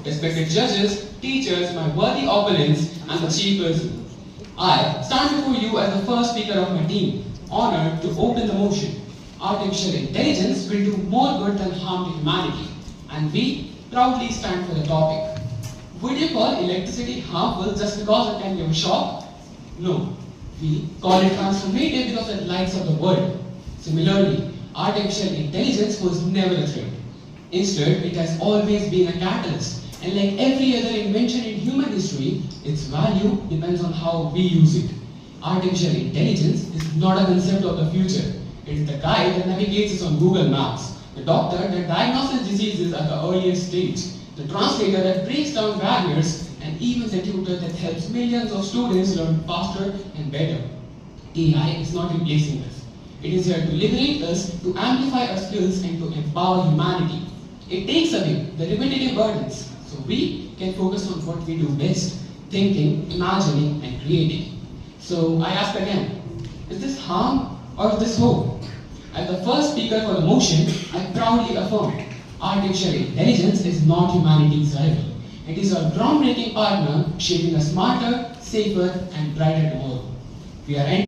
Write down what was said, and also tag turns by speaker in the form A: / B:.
A: respected judges, teachers, my worthy opponents, and the chief person. I stand before you as the first speaker of my team, honored to open the motion. Artificial intelligence will do more good than harm to humanity, and we proudly stand for the topic. Would you call electricity harmful just because it can give a shock? No. We call it transformative because it lights up the world. Similarly, artificial intelligence was never a threat. Instead, it has always been a catalyst. And like every other invention in human history, its value depends on how we use it. Artificial intelligence is not a concept of the future. It is the guide that navigates us on Google Maps, the doctor that diagnoses diseases at the earliest stage, the translator that breaks down barriers, and even the tutor that helps millions of students learn faster and better. AI is not replacing us. It is here to liberate us, to amplify our skills, and to empower humanity. It takes away the repetitive burdens, so we can focus on what we do best, thinking, imagining, and creating. So I ask again, is this harm or is this hope? As the first speaker for the motion, I proudly affirm, artificial intelligence is not humanity's rival. It is our groundbreaking partner shaping a smarter, safer, and brighter tomorrow. We are